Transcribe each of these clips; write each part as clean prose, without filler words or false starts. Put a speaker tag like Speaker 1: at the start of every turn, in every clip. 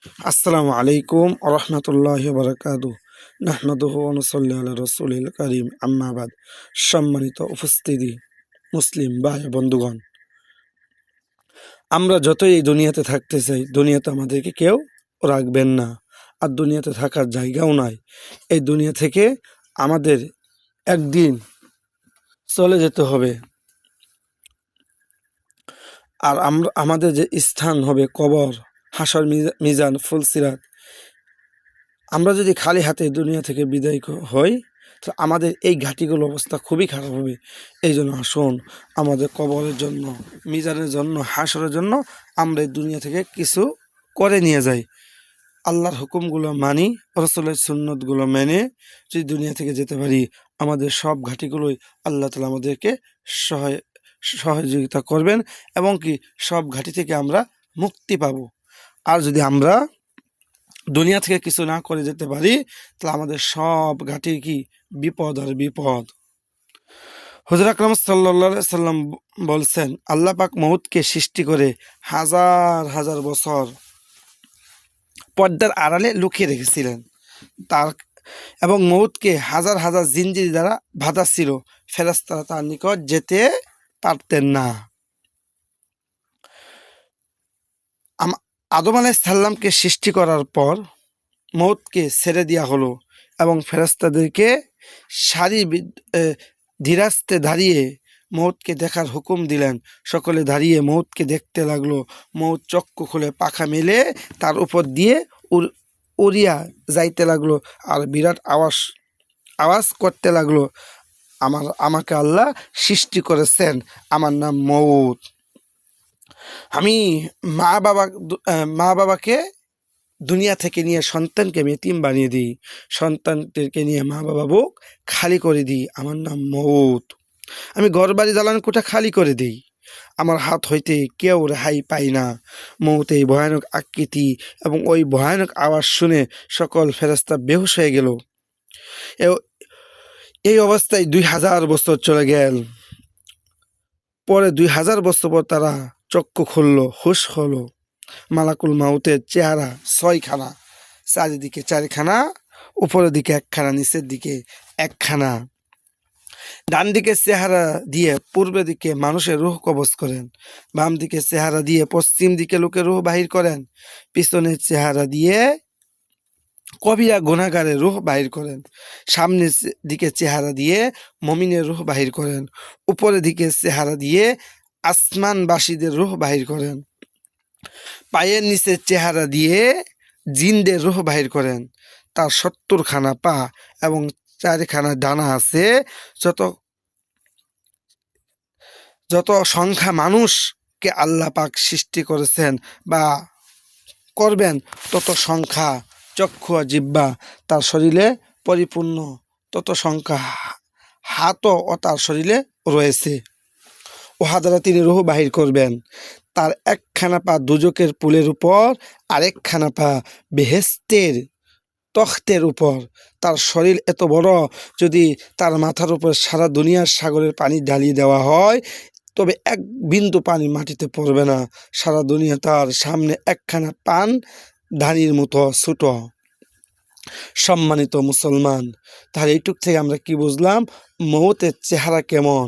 Speaker 1: আসসালামু আলাইকুম আরহামতুল্লাহি ওয়া বারাকাতুহু নাহমাদুহু ওয়া নুসাল্লি আলা রাসূলিল কারীম আম্মা বাদ। সম্মানিত উপস্থিতি মুসলিম ভাই বন্ধুগণ, আমরা যতই এই দুনিয়াতে থাকতে চাই, দুনিয়াতে আমাদেরকে কেউ রাখবেন না, আর দুনিয়াতে থাকার জায়গাও নাই। এই দুনিয়া থেকে আমাদের একদিন চলে যেতে হবে, আর আমাদের যে স্থান হবে কবর, হাসর, মিজান, ফুলসিরাত। আমরা যদি খালি হাতে দুনিয়া থেকে বিদায় হই, তো আমাদের এই ঘাটিগুলোর অবস্থা খুবই খারাপ হবে। এই জন্য আসুন, আমাদের কবরের জন্য, মিজানের জন্য, হাসরের জন্য আমরা এই দুনিয়া থেকে কিছু করে নিয়ে যাই। আল্লাহর হুকুমগুলো মানি, রসুলের সুন্নতগুলো মেনে যদি দুনিয়া থেকে যেতে পারি, আমাদের সব ঘাটিগুলোই আল্লাহ তাআলা আমাদেরকে সহযোগিতা করবেন, এবং কি সব ঘাটি থেকে আমরা মুক্তি পাব। আর যদি আমরা দুনিয়া থেকে কিছু না করে যেতে পারি, তাহলে আমাদের সব ঘাটি কি বিপদ আর বিপদ। হুজুর আকরাম সাল্লাল্লাহু আলাইহি সাল্লাম বলছেন, আল্লাহ পাক মউতকে সৃষ্টি করে হাজার হাজার বছর পর্দার আড়ালে লুকিয়ে রেখেছিলেন তার, এবং মউতকে হাজার হাজার জিনজির দ্বারা বাঁধা ছিল। ফেরেশতারা তার নিকট যেতে পারতেন না। আদম আলাইহিস সালামকে সৃষ্টি করার পর মউতকে ছেড়ে দেওয়া হলো, এবং ফেরেশতাদেরকে ধীরাস্তে দাঁড়িয়ে মউতকে দেখার হুকুম দিলেন। সকলে দাঁড়িয়ে মউতকে দেখতে লাগলো। মউত চক্ষু খুলে পাখা মেলে তার উপর দিয়ে উড়িয়া যাইতে লাগলো, আর বিরাট আওয়াজ করতে লাগলো, আমাকে আল্লাহ সৃষ্টি করেছেন, আমার নাম মউত। আমি মা বাবাকে দুনিয়া থেকে নিয়ে সন্তানকে এতিম বানিয়ে দিই, সন্তানদেরকে নিয়ে মা বাবা বুক খালি করে দিই, আমার নাম মউত। আমি ঘর বাড়ি দালান কোঠা খালি করে দিই, আমার হাত হইতে কেউ রেহাই পাই না। মউত এই ভয়ানক আকৃতি এবং ওই ভয়ানক আওয়াজ শুনে সকল ফেরেশতা বেহুশ হয়ে গেল। এই অবস্থায় 2000 বছর চলে গেল। পরে 2000 বছর পর তারা চক্ষু খুললো, হুশ হলো। মালাকুল মাউতের চেহারা 6খানা, চারিদিকে 4খানা, উপরের দিকে 1খানা, নিচের দিকে 1খানা। ডান দিকে চেহারা দিয়ে পূর্বের দিকে মানুষের রূহ কবজ করেন, বাম দিকে চেহারা দিয়ে পশ্চিম দিকে লোকের রূহ বাহির করেন, পিছনের চেহারা দিয়ে কবিরা গুনাহগারের রূহ বাহির করেন, সামনের দিকে চেহারা দিয়ে মুমিনের রূহ বাহির করেন, উপরের দিকে চেহারা দিয়ে আসমানবাসীদের রূহ বাহির করেন, পায়ের নিচের চেহারা দিয়ে জিনদের রূহ বাহির করেন। তার 70খানা পা এবং 4খানা ডানা আছে। যত সংখ্যা মানুষকে আল্লাহ পাক সৃষ্টি করেছেন বা করবেন, তত সংখ্যা চক্ষু আর জিহ্বা তার শরীরে পরিপূর্ণ, তত সংখ্যা হাতও তার শরীরে রয়েছে। উহা দ্বারা তিনি রূহ বাহির করবেন। তার 1খানা পা দুজকের পুলের উপর, আরেকখানা পা বেহেশতের তখ্তের উপর। তার শরীর এত বড়, যদি তার মাথার উপর সারা দুনিয়ার সাগরের পানি ঢালিয়ে দেওয়া হয়, তবে এক বিন্দু পানি মাটিতে পড়বে না। সারা দুনিয়া তার সামনে 1খানা পান ধানির মতো ছোট। সম্মানিত মুসলমান, তাহলে এইটুক থেকে আমরা কি বুঝলাম? মউতের চেহারা কেমন,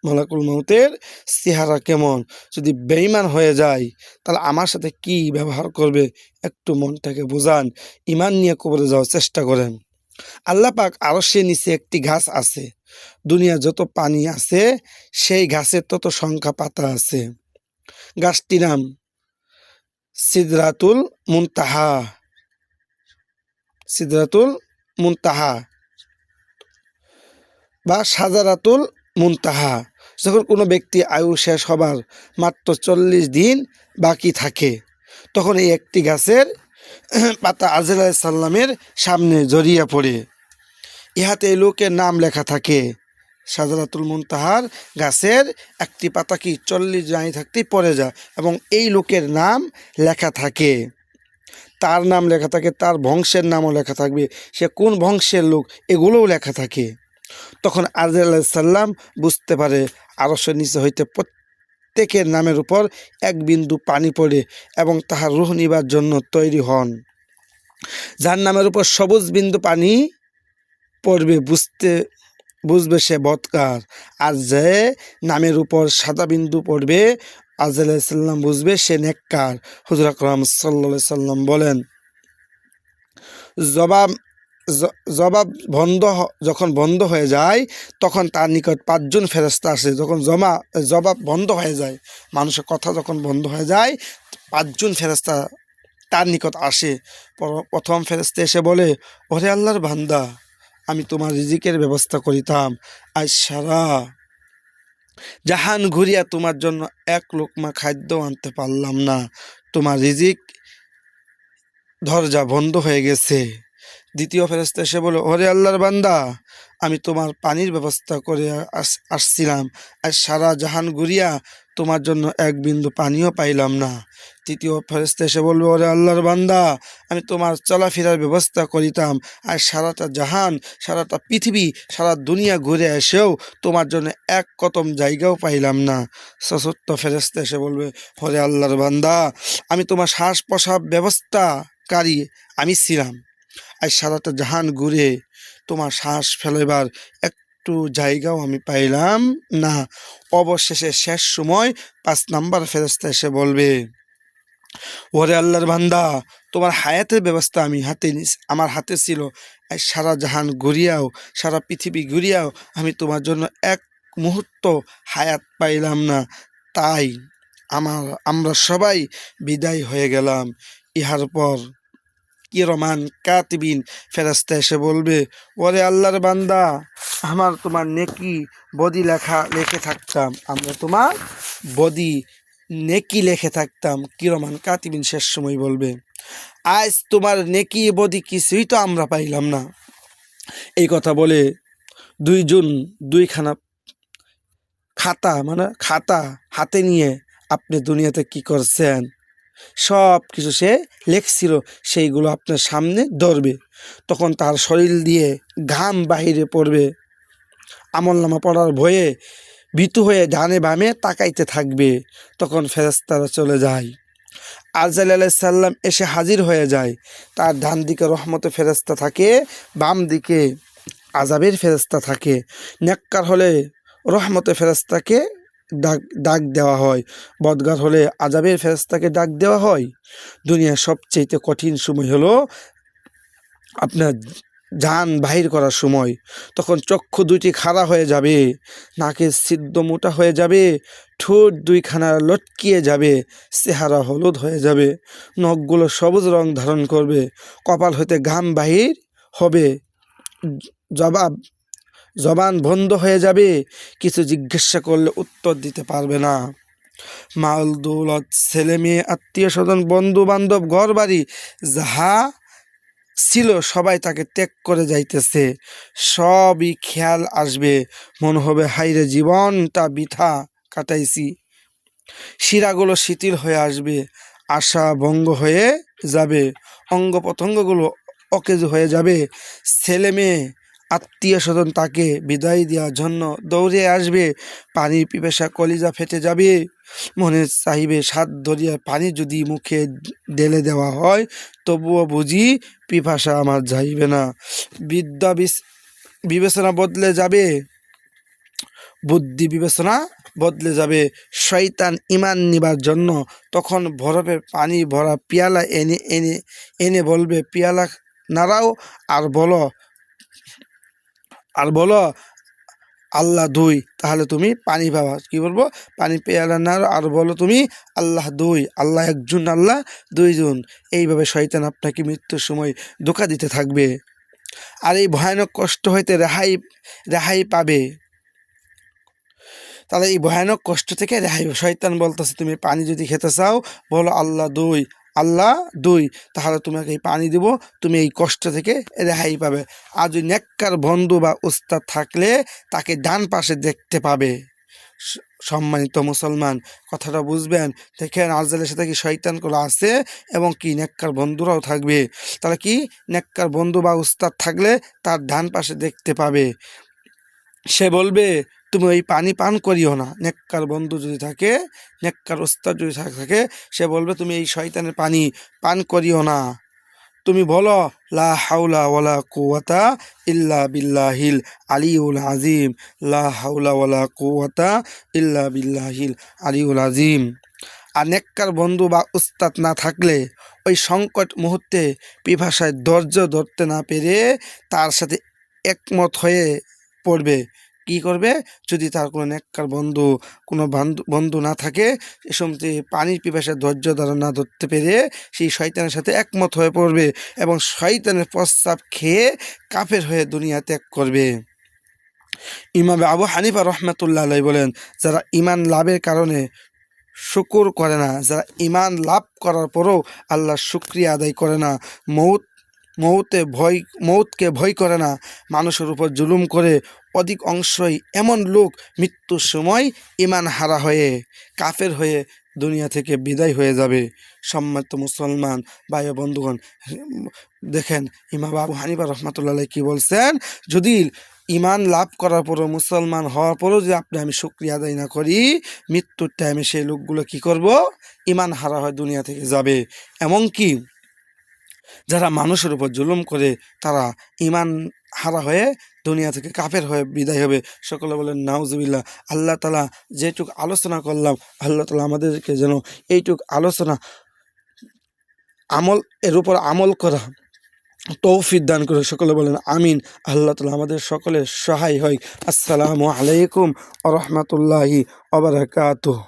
Speaker 1: মালাকুল মউতের চেহারা কেমন। যদি বেঈমান হয়ে যায়, তাহলে আমার সাথে কি ব্যবহার করবে, একটু মনটাকে বোঝান, ইমান নিয়ে কবরে যাওয়ার চেষ্টা করেন। আল্লাহ পাক আরশের নিচে একটি গাছ আছে, দুনিয়া যত পানি আছে সেই গাছের তত সংখ্যা পাতা আছে। গাছটির নাম সিদরাতুল মুনতাহা। সিদরাতুল মুনতাহা বা সাজারাতুল মুনতাহা। যখন কোনো ব্যক্তি আয়ু শেষ হবার মাত্র 40 দিন বাকি থাকে, তখন এই একটি গাছের পাতা আজরাইল আলাইহিস সালামের সামনে জড়িয়ে পড়ে। ইহাতে এই লোকের নাম লেখা থাকে। সাজারাতুল মুনতাহার গাছের একটি পাতা কি 40 দাঁড়িয়ে থাকতেই পড়ে যায়, এবং এই লোকের নাম লেখা থাকে। তার নাম লেখা থাকে, তার বংশের নামও লেখা থাকবে, সে কোন বংশের লোক এগুলোও লেখা থাকে। তখন আজরাইল আলাইহিস সালাম বুঝতে পারে আরশের নিচে হইতে প্রত্যেকের নামের উপর এক বিন্দু পানি পড়ে এবং তাহার রূহ নিবার জন্য তৈরি হন। যার নামের উপর সবুজ বিন্দু পানি পড়বে বুঝবে সে বৎকার, আর যে নামের উপর সাদা বিন্দু পড়বে আজরাইল বুঝবে সে নেককার। হুজুর আকরাম সাল্লাল্লাহু আলাইহি সাল্লাম বলেন, জবাব জবাব যখন বন্ধ হয়ে যায় তখন তার নিকট 5 জন ফেরেশতা আসে। যখন জবাব বন্ধ হয়ে যায়, মানুষের কথা যখন বন্ধ হয়ে যায়, 5 জন ফেরেশতা তার নিকট আসে। প্রথম ফেরেশতা এসে বলে, ওরে আল্লাহর বান্দা, আমি তোমার রিজিকের ব্যবস্থা করিতাম, আজ সারা জাহান ঘুরিয়া তোমার জন্য এক লোকমা খাদ্য আনতে পারলাম না, তোমার রিজিক দরজা বন্ধ হয়ে গেছে। দ্বিতীয় ফেরেশতা এসে বলে, ওরে আল্লাহর বান্দা, আমি তোমার পানির ব্যবস্থা করে আসছিলাম, আর সারা জাহান ঘুরিয়া তোমার জন্য এক বিন্দু পানিও পাইলাম না। তৃতীয় ফেরেশতা এসে বলবে, ওরে আল্লাহর বান্দা, আমি তোমার চলাফেরার ব্যবস্থা করিতাম, আর সারাটা জাহান, সারাটা পৃথিবী, সারা দুনিয়া ঘুরে এসেও তোমার জন্য এক কদম জায়গাও পাইলাম না। চতুর্থ ফেরেশতা এসে বলবে, ওরে আল্লাহর বান্দা, আমি তোমার শ্বাস প্রশ্বাস ব্যবস্থাকারী আমি ছিলাম, আজ সারাটা জাহান ঘুরে তোমার শ্বাস ফেলেবার একটু জায়গাও আমি পাইলাম না। অবশেষে শেষ সময় 5 নাম্বার ফেরেশতা এসে বলবে, ওরে আল্লাহর বান্দা, তোমার হায়াতের ব্যবস্থা আমি আমার হাতে ছিল, আজ সারা জাহান ঘুরিয়াও, সারা পৃথিবী ঘুরিয়াও আমি তোমার জন্য এক মুহূর্ত হায়াত পাইলাম না, তাই আমরা সবাই বিদায় হয়ে গেলাম। ইহার পর কিরমান কাতিবিন ফেরেশতা এসে বলবে, ওরে আল্লাহর বান্দা, আমার তোমার নেকি বদি লেখে থাকতাম, আমরা তোমার বদি নেকি লেখে থাকতাম। কিরমান কাতিবিন শেষ সময় বলবে, আজ তোমার নেকি বদি কিছুই তো আমরা পাইলাম না। এই কথা বলে দুইজন দুইখানা খাতা হাতে নিয়ে আপনি দুনিয়াতে কি করছেন সব কিছু সে লেখছিল, সেইগুলো আপনার সামনে ধরবে। তখন তার শরীর দিয়ে ঘাম বাহিরে পড়বে, আমলনামা পড়ার ভয়ে ভীতু হয়ে ডানে বামে তাকাইতে থাকবে। তখন ফেরেশতারা চলে যায়। আজরাইল আলাইহিস সালাম এসে হাজির হয়ে যায়। তার ডান দিকে রহমতের ফেরেশতা থাকে, বাম দিকে আযাবের ফেরেশতা থাকে। নেককার হলে রহমতের ফেরেশতাকে ডাক দেওয়া হয়, বদগার হলে আযাবের ফেরেশতাকে ডাক দেওয়া হয়। দুনিয়ার সবচেয়ে কঠিন সময় হলো আপনার জান বাহির করার সময়। তখন চক্ষু দুইটি খাড়া হয়ে যাবে, নাকের ছিদ্র মোটা হয়ে যাবে, ঠোঁট দুইখানা লটকিয়ে যাবে, চেহারা হলুদ হয়ে যাবে, নখগুলো সবুজ রং ধারণ করবে, কপাল হইতে ঘাম বাহির হবে, জবান বন্ধ হয়ে যাবে, কিছু জিজ্ঞাসা করলে উত্তর দিতে পারবে না। মাল দৌলত, ছেলে মেয়ে, আত্মীয় স্বজন, বন্ধু বান্ধব, ঘর বাড়ি যাহা ছিল সবাই তাকে ত্যাগ করে যাইতেছে। সবই খেয়াল আসবে, মনে হবে হাইরে জীবনটা বৃথা কাটাইছি। শিরাগুলো শিথিল হয়ে আসবে, আশা ভঙ্গ হয়ে যাবে, অঙ্গ প্রত্যঙ্গগুলো অকেজো হয়ে যাবে। ছেলে মেয়ে আত্মীয় স্বজন তাকে বিদায় দেওয়ার জন্য দৌড়ে আসবে, পানির পিপাসা কলিজা ফেটে যাবে, মনে চাইবে সাত দরিয়ার পানি যদি মুখে ঢেলে দেওয়া হয় তবুও বুঝি পিপাসা আমার যাইবে না। বিদ্যা বিবেচনা বদলে যাবে, বুদ্ধি বিবেচনা বদলে যাবে। শয়তান ইমান নিবার জন্য তখন বরফের পানি ভরা পিয়ালা এনে এনে এনে বলবে, পিয়ালা নাড়াও আর বলো আল্লাহ দুই, তাহলে তুমি পানি পাবা। কি বলবো? পানি পেয়ালা নাড়ো আর বলো তুমি আল্লাহ দুই, আল্লাহ একজন, আল্লাহ দুইজন। এইভাবে শয়তান আপনাকে মৃত্যুর সময় ধোঁকা দিতে থাকবে, আর এই ভয়ানক কষ্ট হইতে রেহাই পাবে। তাহলে এই ভয়ানক কষ্ট থেকে রেহাই। শয়তান বলতেছে, তুমি পানি যদি খেতে চাও বলো আল্লাহ দুই, আল্লাহ দুই, তাহলে তোমাকে এই পানি দেব, তুমি এই কষ্ট থেকে রেহাই পাবে। আর যদি নেককার বন্ধু বা উস্তাদ থাকলে তাকে ডান পাশে দেখতে পাবে। সম্মানিত মুসলমান, কথাটা বুঝবেন। দেখেন আজরাইলের সাথে কি শয়তানগুলো আছে এবং কি নেককার বন্ধুরাও থাকবে। তাহলে কি নেককার বন্ধু বা উস্তাদ থাকলে তার ডান পাশে দেখতে পাবে। সে বলবে, তুমি ওই পানি পান করিও না। নেককার বন্ধু যদি থাকে, নেককার ওস্তাদ যদি থাকে, সে বলবে তুমি এই শয়তানের পানি পান করিও না। তুমি বলো লা হাওলা ওয়ালা কুওয়াতা ইল্লা বিল্লাহিল আলিউল আজিম, লা হাওলা ওয়ালা কুওয়াতা ইল্লা বিল্লাহিল আলিউল আজিম। আর নেককার বন্ধু বা উস্তাদ না থাকলে ওই সংকট মুহূর্তে পিপাসায় ধৈর্য ধরতে না পেরে তার সাথে একমত হয়ে পড়বে। কি করবে? যদি তার কোনো নেককার বন্ধু, কোনো বন্ধু না থাকে, এ সময় পানির পিপাসায় ধৈর্য ধারণ না ধরতে পেরে সেই শয়তানের সাথে একমত হয়ে পড়বে এবং শয়তানের প্রস্তাব খেয়ে কাফের হয়ে দুনিয়া ত্যাগ করবে। ইমাম আবু হানিফা রহমাতুল্লাহ আলাইহি বলেন, যারা ঈমান লাভের কারণে শুকর করে না, যারা ঈমান লাভ করার পরও আল্লাহর শুকরিয়া আদায় করে না, মৌতকে ভয় করে না, মানুষের উপর জুলুম করে, অধিক অংশই এমন লোক মৃত্যুর সময় ঈমান হারা হয়ে কাফের হয়ে দুনিয়া থেকে বিদায় হয়ে যাবে। সম্মানিত মুসলমান ভাই ও বন্ধুগণ, দেখেন ইমাম আবু হানিফা রহমাতুল্লাহ আলাইহি কি বলছেন, যদি ঈমান লাভ করার পরও, মুসলমান হওয়ার পরও যদি আমি শুকরিয়া আদায় না করি, মৃত্যুর টাইমে সেই লোকগুলো কি করব? ঈমান হারা হয়ে দুনিয়া থেকে যাবে। এমনকি যারা মানুষের উপর জুলুম করে তারা ঈমান হারা হয়ে দুনিয়া থেকে কাফের হয়ে বিদায় হবে। সকলে বলেন নাউজুবিল্লাহ। আল্লাহ তাআলা যেটুক আলোচনা করলাম, আল্লাহ তাআলা আমাদেরকে যেন এইটুক আলোচনা এর উপর আমল করা তৌফিক দান করে। সকলে বলেন আমিন। আল্লাহ তাআলা আমাদের সকলের সহায় হয়। আসসালামু আলাইকুম ওয়া রাহমাতুল্লাহি ওয়া বারাকাতুহু।